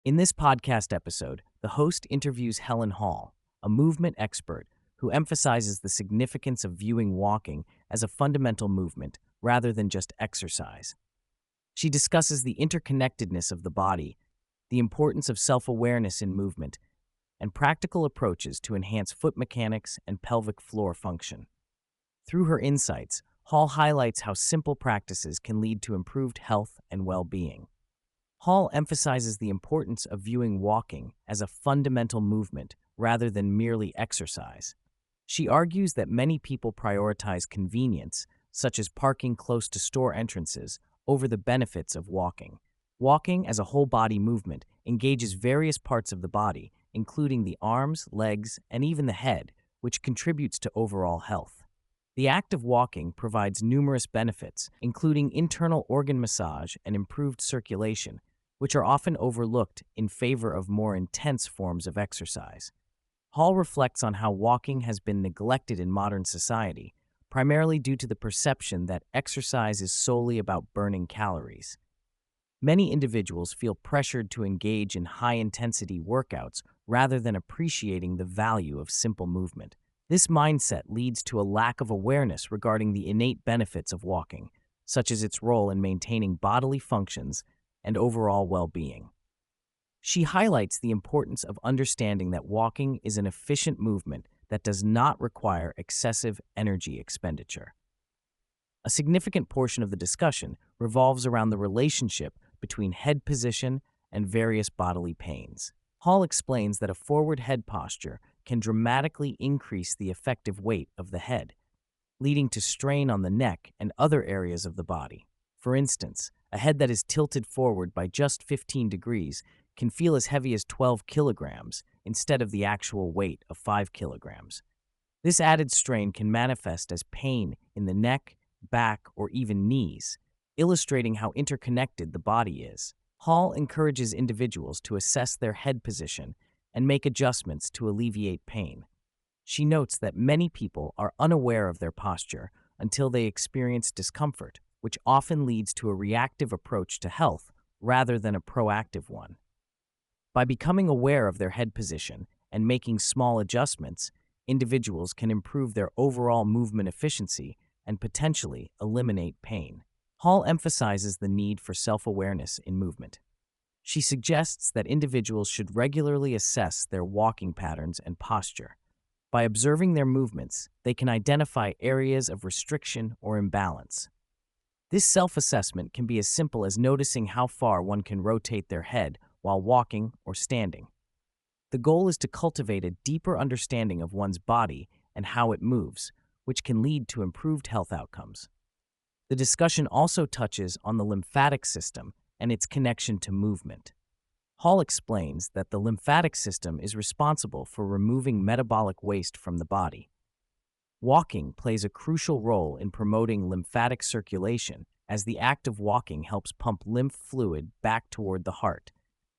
In this podcast episode, the host interviews Helen Hall, a movement expert who emphasizes the significance of viewing walking as a fundamental movement rather than just exercise. She discusses the interconnectedness of the body, the importance of self-awareness in movement, and practical approaches to enhance foot mechanics and pelvic floor function. Through her insights, Hall highlights how simple practices can lead to improved health and well-being. Hall emphasizes the importance of viewing walking as a fundamental movement rather than merely exercise. She argues that many people prioritize convenience, such as parking close to store entrances, over the benefits of walking. Walking as a whole-body movement engages various parts of the body, including the arms, legs, and even the head, which contributes to overall health. The act of walking provides numerous benefits, including internal organ massage and improved circulation, which are often overlooked in favor of more intense forms of exercise. Hall reflects on how walking has been neglected in modern society, primarily due to the perception that exercise is solely about burning calories. Many individuals feel pressured to engage in high-intensity workouts rather than appreciating the value of simple movement. This mindset leads to a lack of awareness regarding the innate benefits of walking, such as its role in maintaining bodily functions and overall well-being. She highlights the importance of understanding that walking is an efficient movement that does not require excessive energy expenditure. A significant portion of the discussion revolves around the relationship between head position and various bodily pains. Hall explains that a forward head posture can dramatically increase the effective weight of the head, leading to strain on the neck and other areas of the body. For instance, a head that is tilted forward by just 15 degrees can feel as heavy as 12 kilograms instead of the actual weight of 5 kilograms. This added strain can manifest as pain in the neck, back, or even knees, illustrating how interconnected the body is. Hall encourages individuals to assess their head position and make adjustments to alleviate pain. She notes that many people are unaware of their posture until they experience discomfort, which often leads to a reactive approach to health rather than a proactive one. By becoming aware of their head position and making small adjustments, individuals can improve their overall movement efficiency and potentially eliminate pain. Hall emphasizes the need for self-awareness in movement. She suggests that individuals should regularly assess their walking patterns and posture. By observing their movements, they can identify areas of restriction or imbalance. This self-assessment can be as simple as noticing how far one can rotate their head while walking or standing. The goal is to cultivate a deeper understanding of one's body and how it moves, which can lead to improved health outcomes. The discussion also touches on the lymphatic system and its connection to movement. Hall explains that the lymphatic system is responsible for removing metabolic waste from the body. Walking plays a crucial role in promoting lymphatic circulation, as the act of walking helps pump lymph fluid back toward the heart.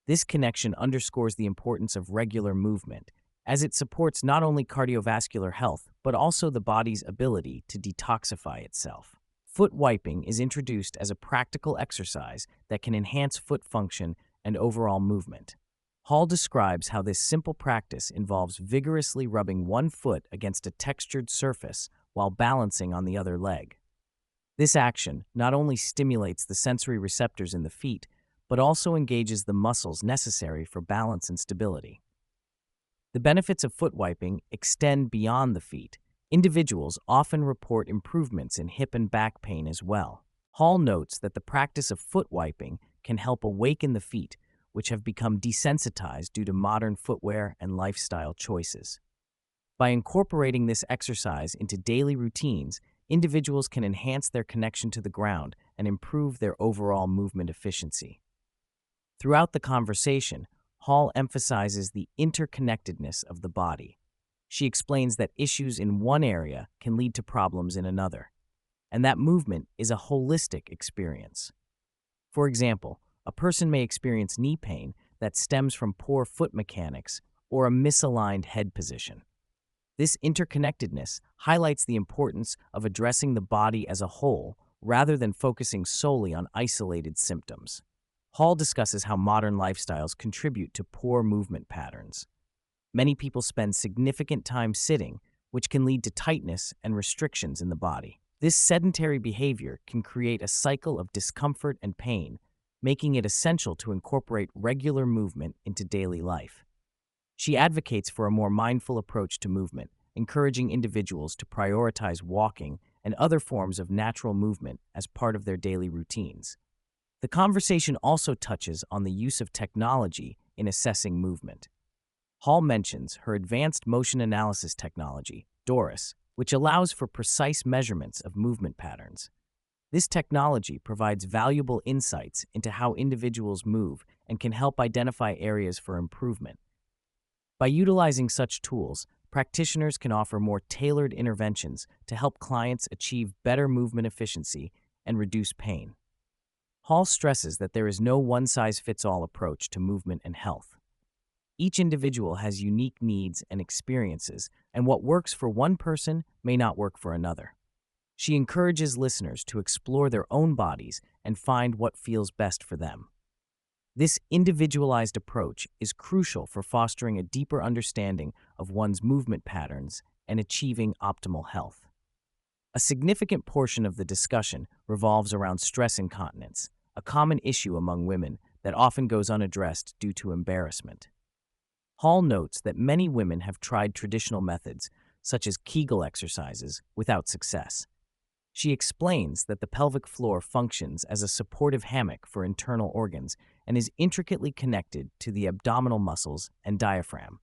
This connection underscores the importance of regular movement, as it supports not only cardiovascular health, but also the body's ability to detoxify itself. Foot wiping is introduced as a practical exercise that can enhance foot function and overall movement. Hall describes how this simple practice involves vigorously rubbing one foot against a textured surface while balancing on the other leg. This action not only stimulates the sensory receptors in the feet, but also engages the muscles necessary for balance and stability. The benefits of foot wiping extend beyond the feet. Individuals often report improvements in hip and back pain as well. Hall notes that the practice of foot wiping can help awaken the feet, which have become desensitized due to modern footwear and lifestyle choices. By incorporating this exercise into daily routines, individuals can enhance their connection to the ground and improve their overall movement efficiency. Throughout the conversation, Hall emphasizes the interconnectedness of the body. She explains that issues in one area can lead to problems in another, and that movement is a holistic experience. For example, a person may experience knee pain that stems from poor foot mechanics or a misaligned head position. This interconnectedness highlights the importance of addressing the body as a whole rather than focusing solely on isolated symptoms. Hall discusses how modern lifestyles contribute to poor movement patterns. Many people spend significant time sitting, which can lead to tightness and restrictions in the body. This sedentary behavior can create a cycle of discomfort and pain, making it essential to incorporate regular movement into daily life. She advocates for a more mindful approach to movement, encouraging individuals to prioritize walking and other forms of natural movement as part of their daily routines. The conversation also touches on the use of technology in assessing movement. Hall mentions her advanced motion analysis technology, DORIS, which allows for precise measurements of movement patterns. This technology provides valuable insights into how individuals move and can help identify areas for improvement. By utilizing such tools, practitioners can offer more tailored interventions to help clients achieve better movement efficiency and reduce pain. Hall stresses that there is no one-size-fits-all approach to movement and health. Each individual has unique needs and experiences, and what works for one person may not work for another. She encourages listeners to explore their own bodies and find what feels best for them. This individualized approach is crucial for fostering a deeper understanding of one's movement patterns and achieving optimal health. A significant portion of the discussion revolves around stress incontinence, a common issue among women that often goes unaddressed due to embarrassment. Hall notes that many women have tried traditional methods, such as Kegel exercises, without success. She explains that the pelvic floor functions as a supportive hammock for internal organs and is intricately connected to the abdominal muscles and diaphragm.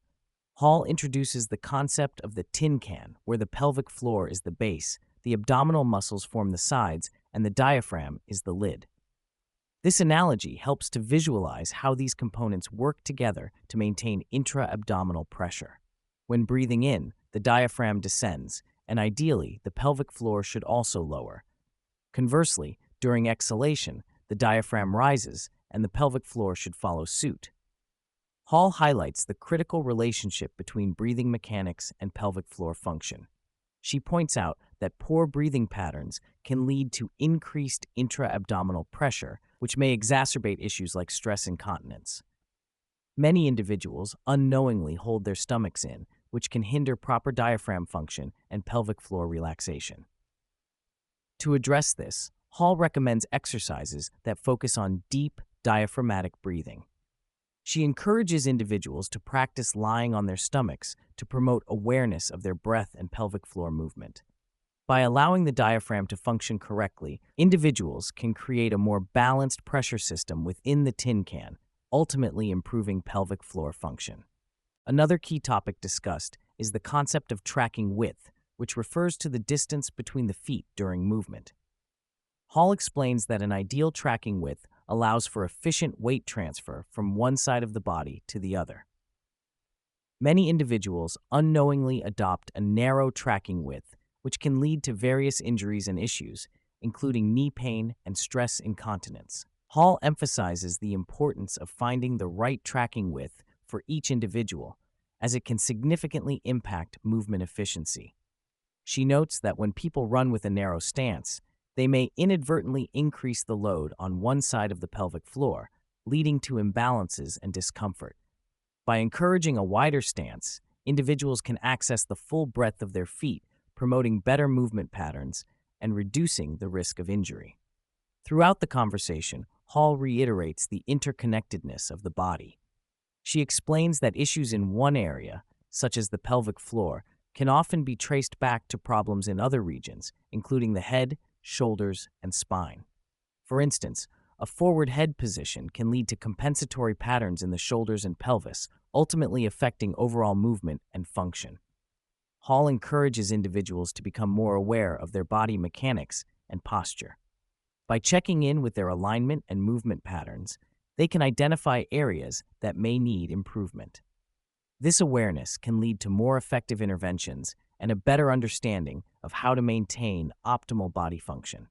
Hall introduces the concept of the tin can, where the pelvic floor is the base, the abdominal muscles form the sides, and the diaphragm is the lid. This analogy helps to visualize how these components work together to maintain intra-abdominal pressure. When breathing in, the diaphragm descends, and ideally, the pelvic floor should also lower. Conversely, during exhalation, the diaphragm rises, and the pelvic floor should follow suit. Hall highlights the critical relationship between breathing mechanics and pelvic floor function. She points out that poor breathing patterns can lead to increased intra-abdominal pressure, which may exacerbate issues like stress incontinence. Many individuals unknowingly hold their stomachs in, which can hinder proper diaphragm function and pelvic floor relaxation. To address this, Hall recommends exercises that focus on deep diaphragmatic breathing. She encourages individuals to practice lying on their stomachs to promote awareness of their breath and pelvic floor movement. By allowing the diaphragm to function correctly, individuals can create a more balanced pressure system within the tin can, ultimately improving pelvic floor function. Another key topic discussed is the concept of tracking width, which refers to the distance between the feet during movement. Hall explains that an ideal tracking width allows for efficient weight transfer from one side of the body to the other. Many individuals unknowingly adopt a narrow tracking width, which can lead to various injuries and issues, including knee pain and stress incontinence. Hall emphasizes the importance of finding the right tracking width for each individual, as it can significantly impact movement efficiency. She notes that when people run with a narrow stance, they may inadvertently increase the load on one side of the pelvic floor, leading to imbalances and discomfort. By encouraging a wider stance, individuals can access the full breadth of their feet, promoting better movement patterns and reducing the risk of injury. Throughout the conversation, Hall reiterates the interconnectedness of the body. She explains that issues in one area, such as the pelvic floor, can often be traced back to problems in other regions, including the head, shoulders, and spine. For instance, a forward head position can lead to compensatory patterns in the shoulders and pelvis, ultimately affecting overall movement and function. Hall encourages individuals to become more aware of their body mechanics and posture. By checking in with their alignment and movement patterns, they can identify areas that may need improvement. This awareness can lead to more effective interventions and a better understanding of how to maintain optimal body function.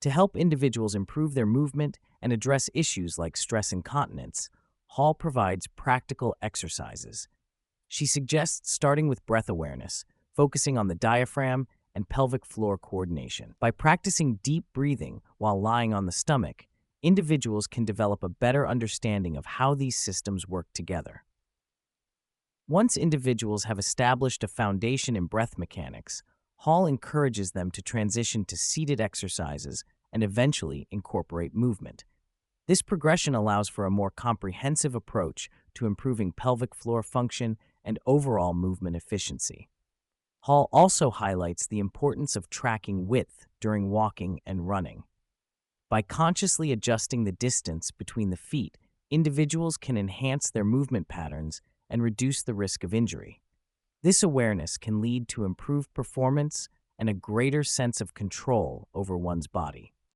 To help individuals improve their movement and address issues like stress incontinence, Hall provides practical exercises. She suggests starting with breath awareness, focusing on the diaphragm and pelvic floor coordination. By practicing deep breathing while lying on the stomach, individuals can develop a better understanding of how these systems work together. Once individuals have established a foundation in breath mechanics, Hall encourages them to transition to seated exercises and eventually incorporate movement. This progression allows for a more comprehensive approach to improving pelvic floor function and overall movement efficiency. Hall also highlights the importance of tracking width during walking and running. By consciously adjusting the distance between the feet, individuals can enhance their movement patterns and reduce the risk of injury. This awareness can lead to improved performance and a greater sense of control over one's body.